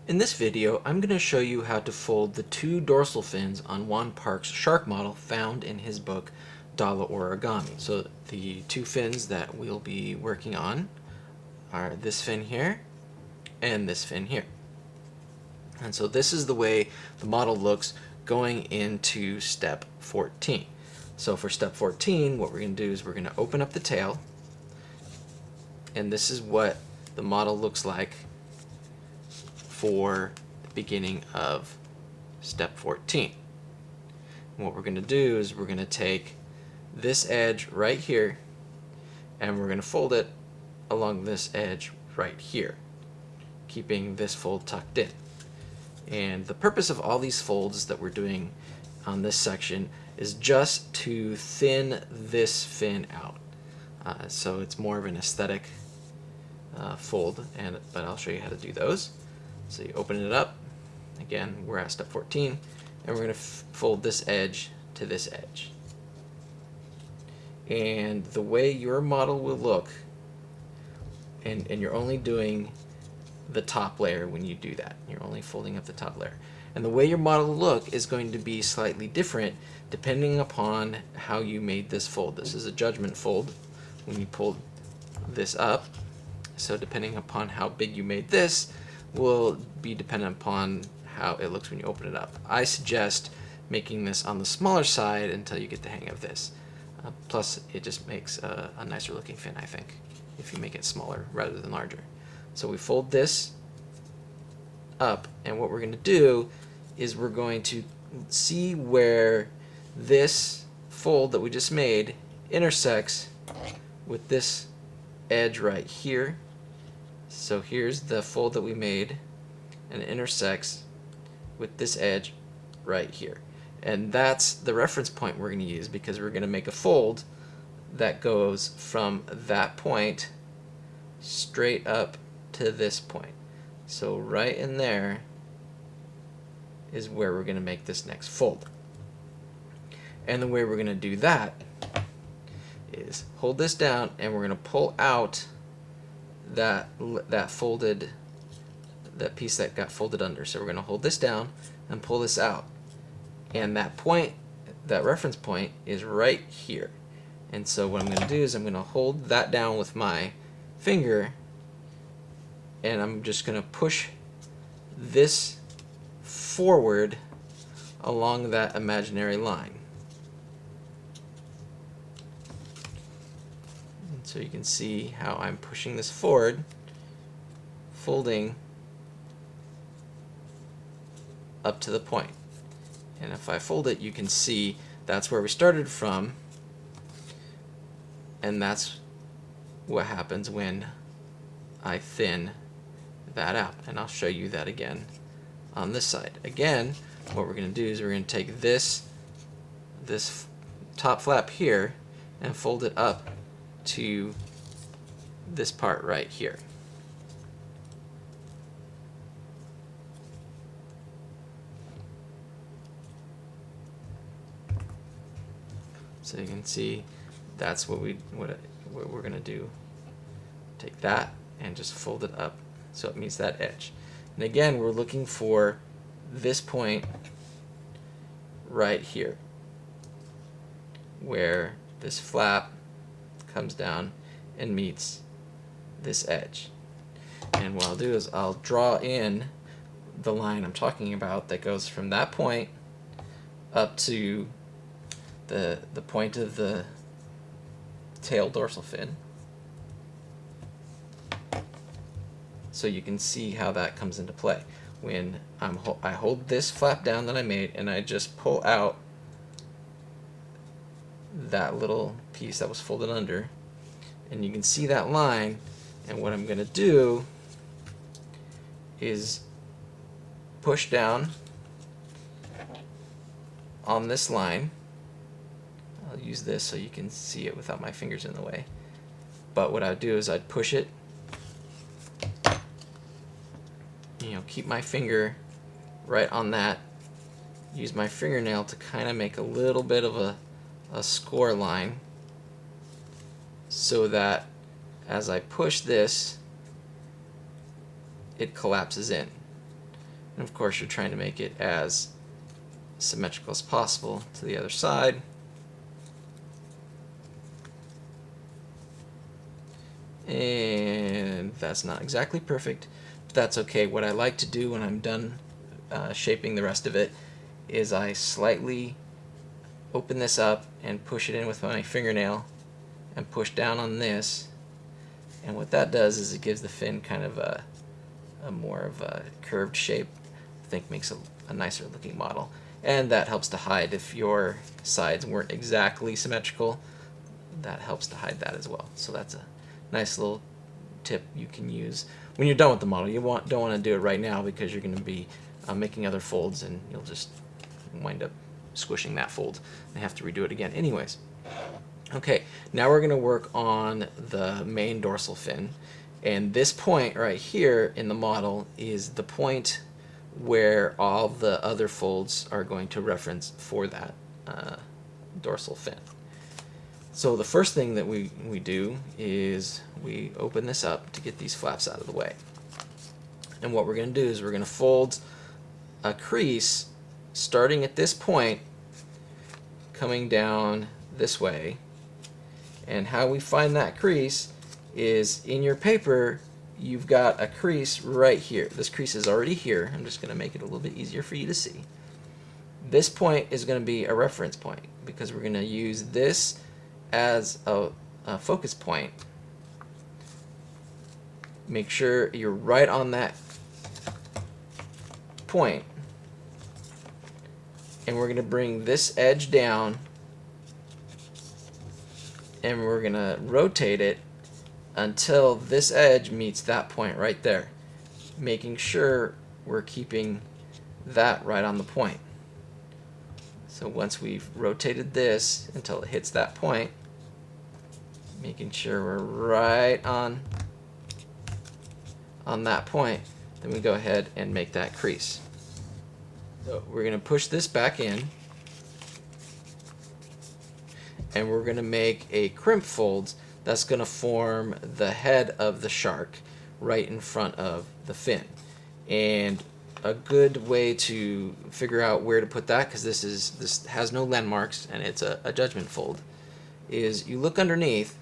In this video, I'm going to show you how to fold the two dorsal fins on Juan Park's shark model found in his book, Dollar Origami. So the two fins that we'll be working on are this fin here and this fin here. And so this is the way the model looks going into step 14. So for step 14, what we're going to do is we're going to open up the tail, and this is what the model looks like for the beginning of step 14. And what we're going to do is we're going to take this edge right here and we're going to fold it along this edge right here, keeping this fold tucked in. And the purpose of all these folds that we're doing on this section is just to thin this fin out. So it's more of an aesthetic fold, but I'll show you how to do those. So you open it up, again we're at step 14, and we're going to fold this edge to this edge. And the way your model will look, and you're only doing the top layer when you do that, you're only folding up the top layer. And the way your model will look is going to be slightly different depending upon how you made this fold. This is a judgment fold when you pull this up, so depending upon how big you made this will be dependent upon how it looks when you open it up. I suggest making this on the smaller side until you get the hang of this. Plus it just makes a nicer looking fin, I think, if you make it smaller rather than larger. So we fold this up, and what we're going to do is we're going to see where this fold that we just made intersects with this edge right here. So here's the fold that we made, and it intersects with this edge right here. And that's the reference point we're going to use, because we're going to make a fold that goes from that point straight up to this point. So right in there is where we're going to make this next fold. And the way we're going to do that is hold this down, and we're going to pull out that piece that got folded under. So we're going to hold this down and pull this out, and that point, that reference point, is right here. And so what I'm going to do is I'm going to hold that down with my finger, and I'm just going to push this forward along that imaginary line. And so you can see how I'm pushing this forward, folding up to the point. And if I fold it, you can see that's where we started from, and that's what happens when I thin that out. And I'll show you that again on this side. Again, what we're going to do is we're going to take this top flap here and fold it up to this part right here. So you can see that's what we're going to do. Take that and just fold it up so it meets that edge. And again, we're looking for this point right here, where this flap comes down and meets this edge. And what I'll do is I'll draw in the line I'm talking about that goes from that point up to the point of the tail dorsal fin, so you can see how that comes into play. When I hold this flap down that I made, and I just pull out that little piece that was folded under, and you can see that line. And what I'm going to do is push down on this line. I'll use this so you can see it without my fingers in the way. But what I'd do is I'd push it, keep my finger right on that, use my fingernail to kind of make a little bit of a score line, so that as I push this, it collapses in. And of course you're trying to make it as symmetrical as possible to the other side. And that's not exactly perfect, but that's okay. What I like to do when I'm done shaping the rest of it is I slightly open this up and push it in with my fingernail and push down on this, and what that does is it gives the fin kind of a more of a curved shape. I think makes a nicer looking model, and that helps to hide if your sides weren't exactly symmetrical. That helps to hide that as well. So that's a nice little tip you can use when you're done with the model. You don't want to do it right now because you're going to be making other folds, and you'll just wind up squishing that fold and have to redo it again anyways. Okay, now we're going to work on the main dorsal fin, and this point right here in the model is the point where all the other folds are going to reference for that dorsal fin. So the first thing that we do is we open this up to get these flaps out of the way. And what we're going to do is we're going to fold a crease starting at this point, coming down this way. And how we find that crease is in your paper, you've got a crease right here. This crease is already here. I'm just going to make it a little bit easier for you to see. This point is going to be a reference point because we're going to use this as a focus point. Make sure you're right on that point, and we're going to bring this edge down, and we're going to rotate it until this edge meets that point right there, making sure we're keeping that right on the point. So once we've rotated this until it hits that point, making sure we're right on that point, then we go ahead and make that crease. So we're going to push this back in, and we're going to make a crimp fold that's going to form the head of the shark right in front of the fin. And a good way to figure out where to put that, because this has no landmarks and it's a judgment fold, is you look underneath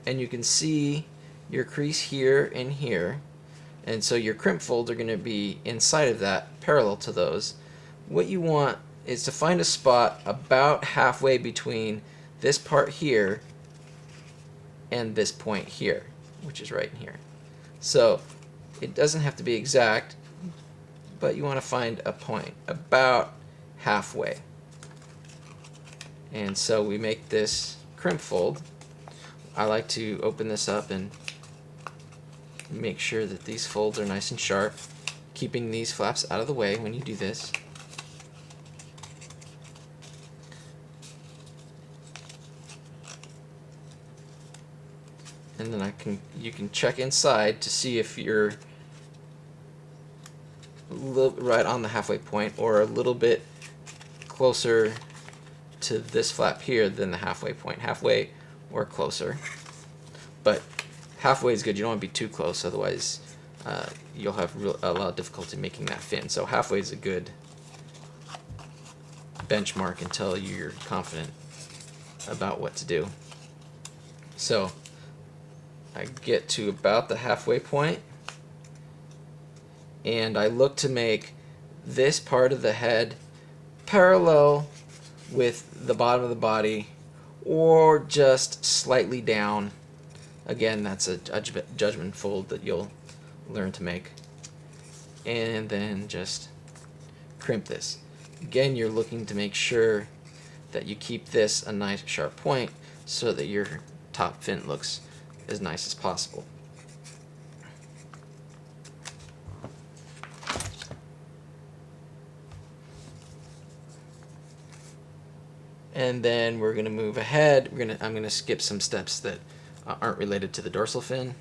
and you can see your crease here and here, and so your crimp folds are going to be inside of that, parallel to those. What you want is to find a spot about halfway between this part here and this point here, which is right in here. So it doesn't have to be exact, but you want to find a point about halfway. And so we make this crimp fold. I like to open this up and make sure that these folds are nice and sharp, keeping these flaps out of the way when you do this. And then you can check inside to see if you're right on the halfway point or a little bit closer to this flap here than the halfway point. Halfway or closer, but halfway is good. You don't want to be too close, otherwise you'll have a lot of difficulty making that fin. So halfway is a good benchmark until you're confident about what to do. So I get to about the halfway point, and I look to make this part of the head parallel with the bottom of the body or just slightly down. Again, that's a judgment fold that you'll learn to make. And then just crimp this. Again, you're looking to make sure that you keep this a nice sharp point so that your top fin looks as nice as possible. And then we're going to move ahead. I'm going to skip some steps that aren't related to the dorsal fin.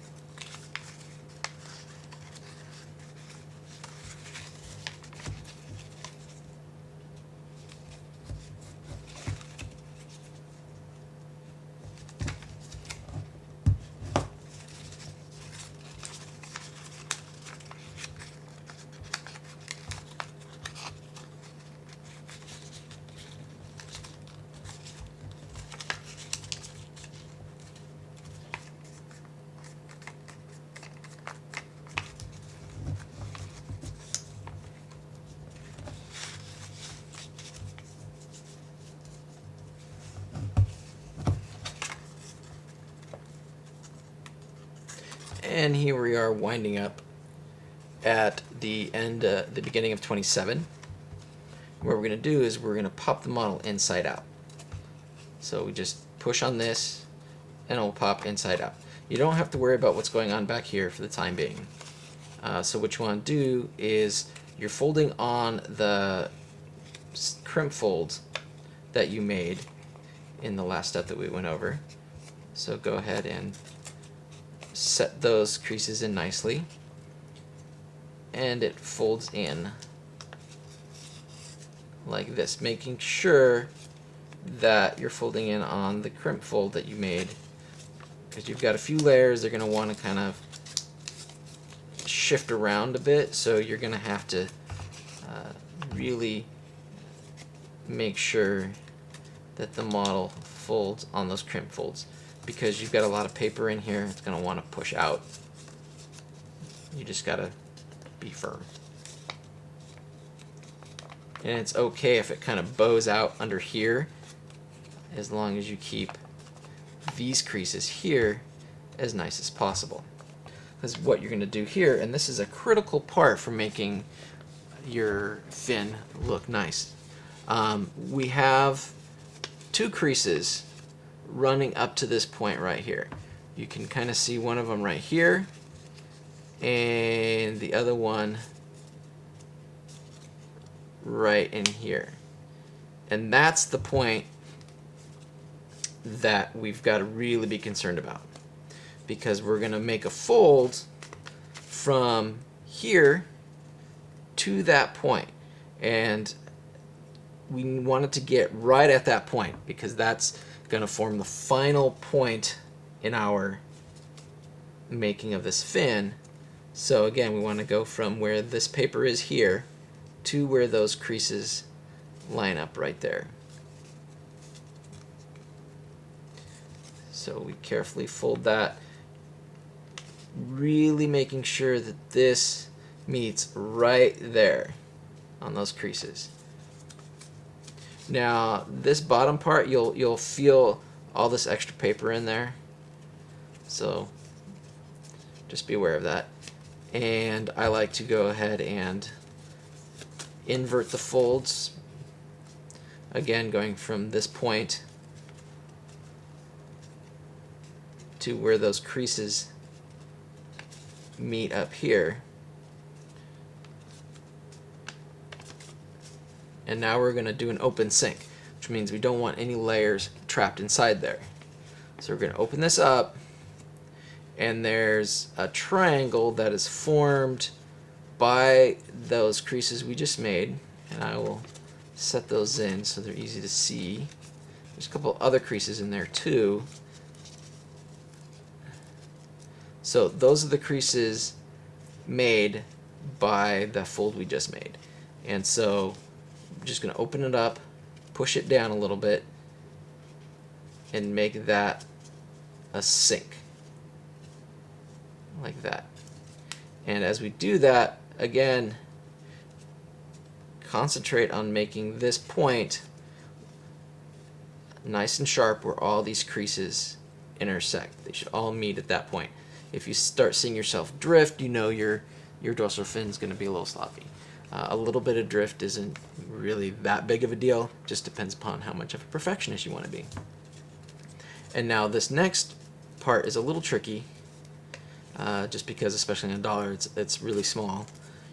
And here we are winding up at the end, the beginning of 27. What we're going to do is we're going to pop the model inside out. So we just push on this and it'll pop inside out. You don't have to worry about what's going on back here for the time being. So what you want to do is you're folding on the crimp folds that you made in the last step that we went over. So go ahead and set those creases in nicely, and it folds in like this, making sure that you're folding in on the crimp fold that you made, because you've got a few layers. They're going to want to kind of shift around a bit, so you're going to have to really make sure that the model folds on those crimp folds, because you've got a lot of paper in here. It's going to want to push out. You just got to be firm. And it's okay if it kind of bows out under here, as long as you keep these creases here as nice as possible. Because what you're going to do here, and this is a critical part for making your fin look nice, we have two creases running up to this point right here. You can kind of see one of them right here, and the other one right in here. And that's the point that we've got to really be concerned about, because we're going to make a fold from here to that point, and we want it to get right at that point, because that's going to form the final point in our making of this fin. So again, we want to go from where this paper is here to where those creases line up right there. So we carefully fold that, really making sure that this meets right there on those creases. Now this bottom part, you'll feel all this extra paper in there, so just be aware of that. And I like to go ahead and invert the folds, again going from this point to where those creases meet up here. And now we're going to do an open sink, which means we don't want any layers trapped inside there. So we're going to open this up, and there's a triangle that is formed by those creases we just made, and I will set those in so they're easy to see. There's a couple other creases in there too. So those are the creases made by the fold we just made. And so I'm just going to open it up, push it down a little bit, and make that a sink, like that. And as we do that, again, concentrate on making this point nice and sharp where all these creases intersect. They should all meet at that point. If you start seeing yourself drift, you know your dorsal fin is going to be a little sloppy. A little bit of drift isn't really that big of a deal, just depends upon how much of a perfectionist you want to be. And now this next part is a little tricky, just because, especially in a dollar, it's really small.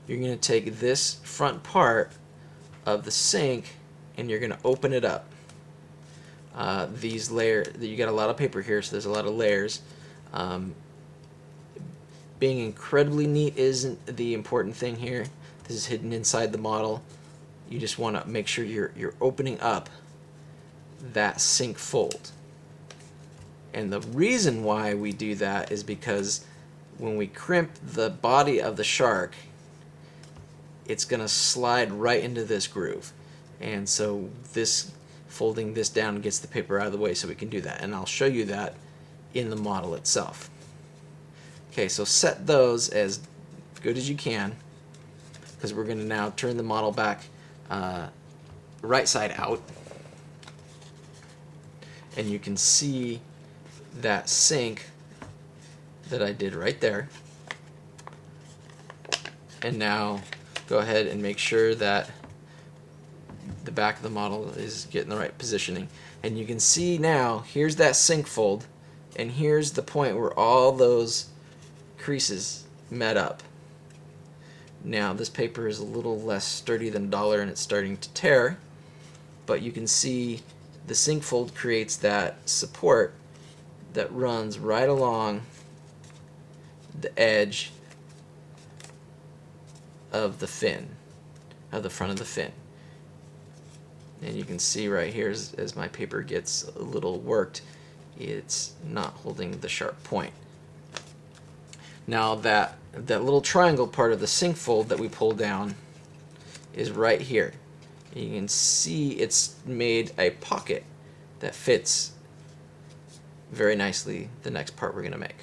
You're going to take this front part of the sink and you're going to open it up. These layers, you got a lot of paper here, so there's a lot of layers. Being incredibly neat isn't the important thing here. This is hidden inside the model. You just want to make sure you're opening up that sink fold. And the reason why we do that is because when we crimp the body of the shark, it's going to slide right into this groove. And so this folding this down gets the paper out of the way so we can do that. And I'll show you that in the model itself. Okay, so set those as good as you can, because we're going to now turn the model back right side out. And you can see that sink that I did right there. And now go ahead and make sure that the back of the model is getting the right positioning. And you can see now, here's that sink fold, and here's the point where all those creases met up. Now this paper is a little less sturdy than dollar and it's starting to tear, but you can see the sink fold creates that support that runs right along the edge of the fin, of the front of the fin. And you can see right here as my paper gets a little worked, it's not holding the sharp point. Now that little triangle part of the sink fold that we pulled down is right here. You can see it's made a pocket that fits very nicely the next part we're going to make.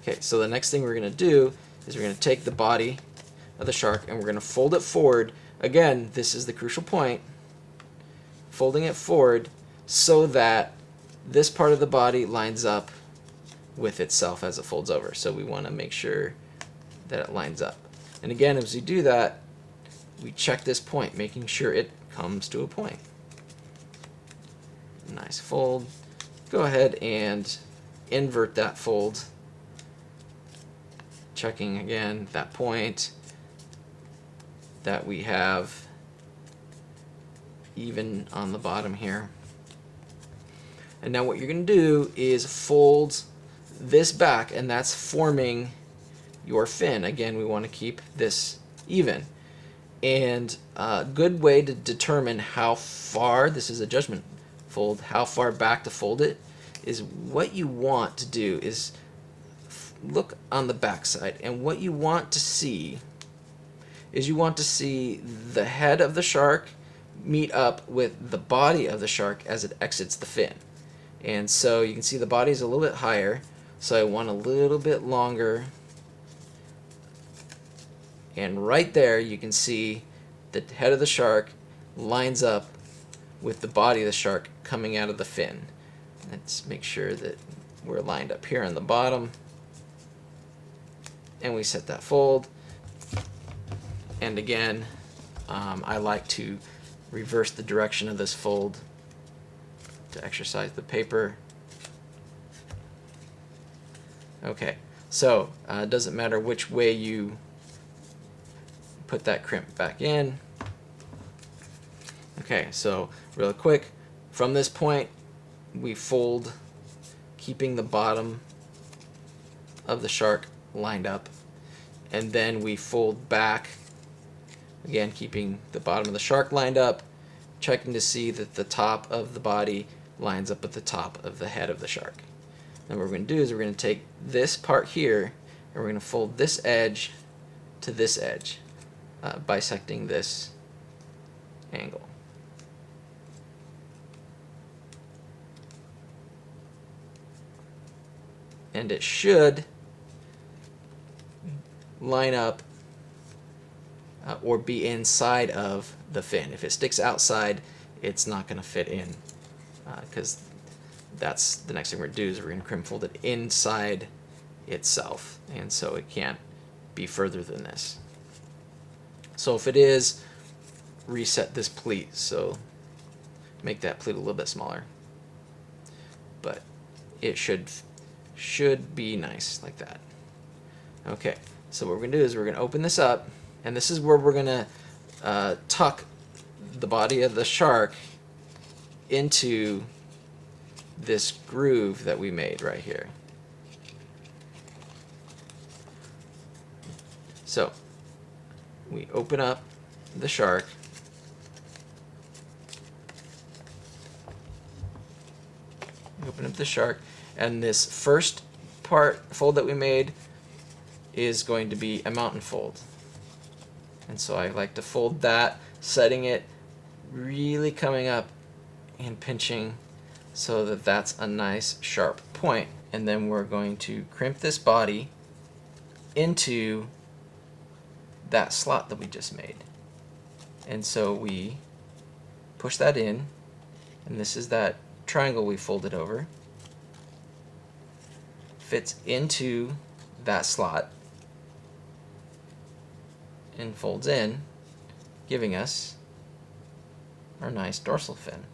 Okay, so the next thing we're going to do is we're going to take the body of the shark and we're going to fold it forward. Again, this is the crucial point. Folding it forward so that this part of the body lines up with itself as it folds over. So we want to make sure that it lines up. And again, as we do that, we check this point, making sure it comes to a point. Nice fold. Go ahead and invert that fold. Checking again that point that we have even on the bottom here. And now what you're going to do is fold this back, and that's forming your fin. Again, we want to keep this even. And a good way to determine how far, this is a judgment fold, how far back to fold it, is what you want to do is look on the back side, and what you want to see is you want to see the head of the shark meet up with the body of the shark as it exits the fin. And so you can see the body is a little bit higher, so I want a little bit longer. And right there you can see the head of the shark lines up with the body of the shark coming out of the fin. Let's make sure that we're lined up here on the bottom. And we set that fold. And again, I like to reverse the direction of this fold to exercise the paper. Okay, so it doesn't matter which way you put that crimp back in. Okay, so real quick, from this point we fold, keeping the bottom of the shark lined up, and then we fold back, again keeping the bottom of the shark lined up, checking to see that the top of the body lines up with the top of the head of the shark. And what we're going to do is we're going to take this part here and we're going to fold this edge to this edge, bisecting this angle. And it should line up or be inside of the fin. If it sticks outside, it's not going to fit in, because that's the next thing we're going to do is we're going to crimp fold it inside itself, and so it can't be further than this. So if it is, reset this pleat, so make that pleat a little bit smaller, but it should be nice like that. Okay, so what we're going to do is we're going to open this up, and this is where we're going to tuck the body of the shark into this groove that we made right here. So we open up the shark, and this first fold that we made is going to be a mountain fold. And so I like to fold that, setting it really coming up and pinching so that that's a nice sharp point. And then we're going to crimp this body into that slot that we just made. And so we push that in, and this is that triangle we folded over. fits into that slot and folds in, giving us our nice dorsal fin.